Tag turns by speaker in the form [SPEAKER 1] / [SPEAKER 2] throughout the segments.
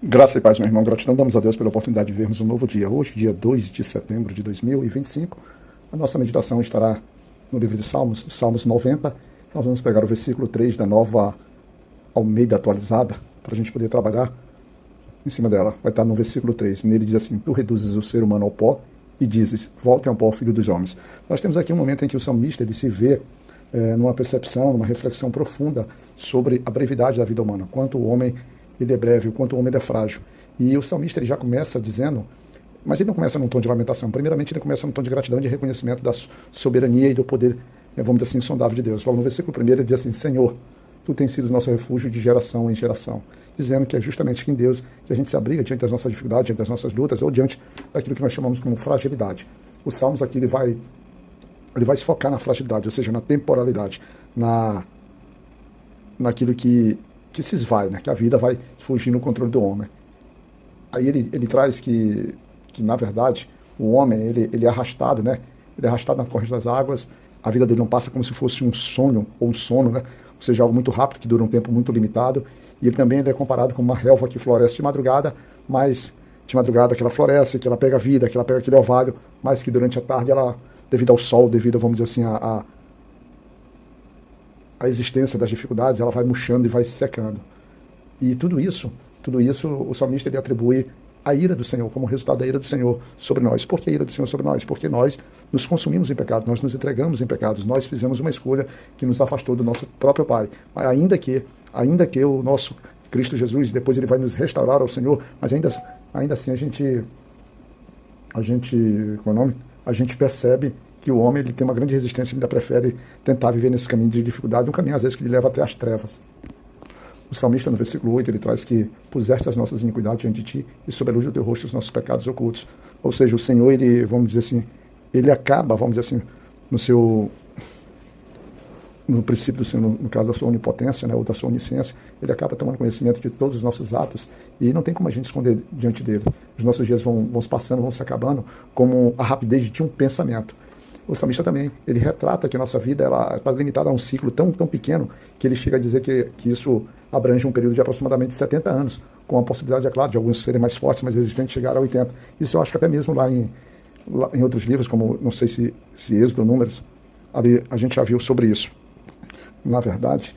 [SPEAKER 1] Graça e paz, meu irmão. Gratidão damos a Deus pela oportunidade de vermos um novo dia. Hoje, dia 2 de setembro de 2025, a nossa meditação estará no livro de Salmos, Salmos 90. Nós vamos pegar o versículo 3 da nova Almeida atualizada, para a gente poder trabalhar em cima dela. Vai estar no versículo 3. Nele diz assim: Tu reduzes o ser humano ao pó e dizes, voltem ao pó, filho dos homens. Nós temos aqui um momento em que o salmista ele se vê numa percepção, numa reflexão profunda sobre a brevidade da vida humana, quanto o homem ele é breve, o quanto o homem ele é frágil. E o salmista ele já começa dizendo, mas ele não começa num tom de lamentação, primeiramente ele começa num tom de gratidão e de reconhecimento da soberania e do poder, vamos dizer assim, insondável de Deus. Logo no versículo 1 ele diz assim: Senhor, Tu tens sido o nosso refúgio de geração em geração, dizendo que é justamente em Deus que a gente se abriga diante das nossas dificuldades, diante das nossas lutas, ou diante daquilo que nós chamamos como fragilidade. Os Salmos aqui ele vai se focar na fragilidade, ou seja, na temporalidade, naquilo que se esvai, né? Que a vida vai fugir no controle do homem. Aí ele traz que na verdade, o homem ele é arrastado, né? Ele é arrastado na corrente das águas, a vida dele não passa como se fosse um sonho ou um sono, né? Ou seja, algo muito rápido, que dura um tempo muito limitado. E ele é comparado com uma relva que floresce de madrugada, mas de madrugada que ela floresce, que ela pega vida, que ela pega aquele orvalho, mas que durante a tarde ela, devido ao sol, devido, vamos dizer assim, a existência das dificuldades, ela vai murchando e vai se secando. E tudo isso o salmista ele atribui à ira do Senhor, como resultado da ira do Senhor sobre nós. Por que a ira do Senhor sobre nós? Porque nós nos consumimos em pecado, nós nos entregamos em pecados, nós fizemos uma escolha que nos afastou do nosso próprio Pai. Ainda que o nosso Cristo Jesus, depois ele vai nos restaurar ao Senhor, mas ainda assim a gente percebe que o homem ele tem uma grande resistência, ele ainda prefere tentar viver nesse caminho de dificuldade, um caminho às vezes que lhe leva até as trevas. O salmista no versículo 8 ele traz que puseste as nossas iniquidades diante de ti e sob a luz do teu rosto os nossos pecados ocultos. Ou seja, o Senhor, ele, vamos dizer assim, ele acaba, vamos dizer assim, no princípio do Senhor, no caso da sua onipotência, né, ou da sua onisciência, ele acaba tomando conhecimento de todos os nossos atos e não tem como a gente esconder diante dele. Os nossos dias vão se passando, vão se acabando como a rapidez de um pensamento. O salmista também, ele retrata que a nossa vida está limitada a um ciclo tão pequeno que ele chega a dizer que isso abrange um período de aproximadamente 70 anos, com a possibilidade, é claro, de alguns serem mais fortes, mais resistentes, chegar a 80. Isso eu acho que até mesmo lá em outros livros, como não sei se Êxodo ou Números, ali a gente já viu sobre isso. Na verdade,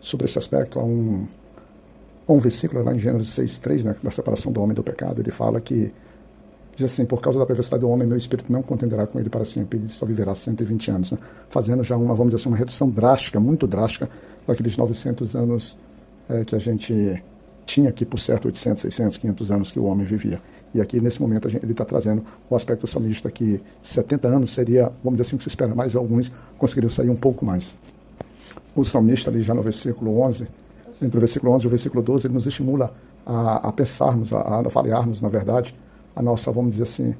[SPEAKER 1] sobre esse aspecto, há um versículo lá em Gênesis 6:3, né, da separação do homem do pecado, ele fala que diz assim: por causa da perversidade do homem, meu espírito não contenderá com ele para sempre, ele só viverá 120 anos, né? Fazendo já vamos dizer assim, uma redução drástica, muito drástica, daqueles 900 anos que a gente tinha aqui, por certo, 800, 600, 500 anos que o homem vivia. E aqui, nesse momento, ele está trazendo o aspecto salmista que 70 anos seria, vamos dizer assim, o que se espera, mas alguns conseguiriam sair um pouco mais. O salmista, ali já no versículo 11, entre o versículo 11 e o versículo 12, ele nos estimula a pensarmos, a avaliarmos, na verdade, a nossa, vamos dizer assim,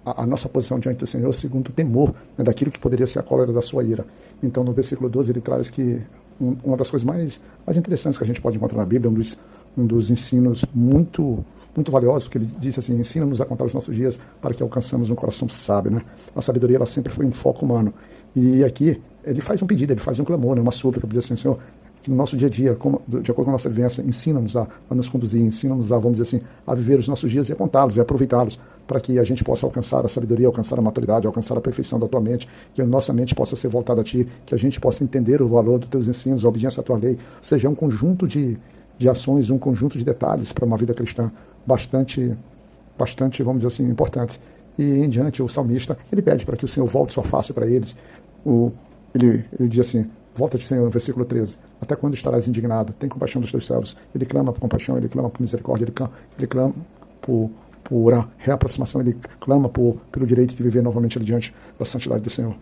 [SPEAKER 1] a nossa posição diante do Senhor segundo o temor, né, daquilo que poderia ser a cólera da sua ira. Então, no versículo 12, ele traz que uma das coisas mais interessantes que a gente pode encontrar na Bíblia, um dos ensinos muito valiosos, que ele diz assim: ensina-nos a contar os nossos dias para que alcançamos um coração sábio, né? A sabedoria, ela sempre foi um foco humano. E aqui, ele faz um pedido, ele faz um clamor, né, uma súplica, para dizer assim: Senhor, que no nosso dia a dia, de acordo com a nossa vivência, ensina-nos a nos conduzir, ensina-nos a, vamos dizer assim, a viver os nossos dias e a contá-los e aproveitá-los, para que a gente possa alcançar a sabedoria, alcançar a maturidade, alcançar a perfeição da tua mente, que a nossa mente possa ser voltada a ti, que a gente possa entender o valor dos teus ensinos, a obediência à tua lei, ou seja, um conjunto de ações, um conjunto de detalhes para uma vida cristã bastante, vamos dizer assim, importante. E em diante, o salmista, ele pede para que o Senhor volte sua face para eles. Ele diz assim: volta-te, Senhor, no versículo 13. Até quando estarás indignado? Tem compaixão dos teus servos. Ele clama por compaixão, ele clama por misericórdia, ele clama por a reaproximação, ele clama pelo direito de viver novamente diante da santidade do Senhor.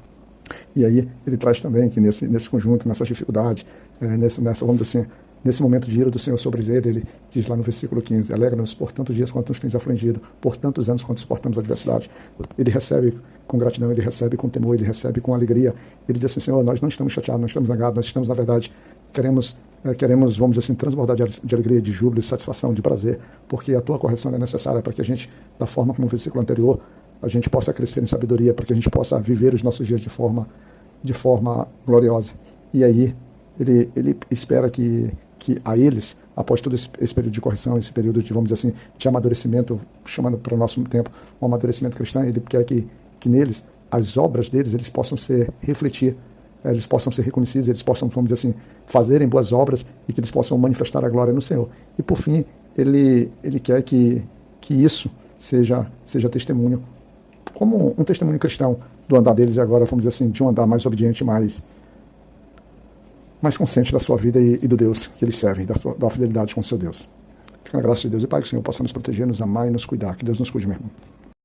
[SPEAKER 1] E aí ele traz também que nesse conjunto, nessas dificuldades, vamos dizer assim, nesse momento de ira do Senhor sobre ele diz lá no versículo 15: alegra-nos por tantos dias quanto nos tens afligido, por tantos anos quanto suportamos a adversidade. Ele recebe com gratidão, ele recebe com temor, ele recebe com alegria. Ele diz assim: Senhor, nós não estamos chateados, não estamos zangados, nós estamos, na verdade, queremos, vamos dizer assim, transbordar de alegria, de júbilo, de satisfação, de prazer, porque a tua correção é necessária para que a gente, da forma como o versículo anterior, a gente possa crescer em sabedoria, para que a gente possa viver os nossos dias de forma gloriosa. E aí, ele espera que que a eles, após todo esse período de correção, esse período de, vamos dizer assim, de amadurecimento, chamando para o nosso tempo, um amadurecimento cristão, ele quer que neles, as obras deles, eles possam refletir, eles possam ser reconhecidos, eles possam, vamos dizer assim, fazerem boas obras e que eles possam manifestar a glória no Senhor. E por fim, ele quer que isso seja testemunho, como um testemunho cristão do andar deles, e agora, vamos dizer assim, de um andar mais obediente, mais consciente da sua vida e do Deus que eles servem, da fidelidade com o seu Deus. Fica na graça de Deus e Pai, que o Senhor possa nos proteger, nos amar e nos cuidar. Que Deus nos cuide, meu irmão.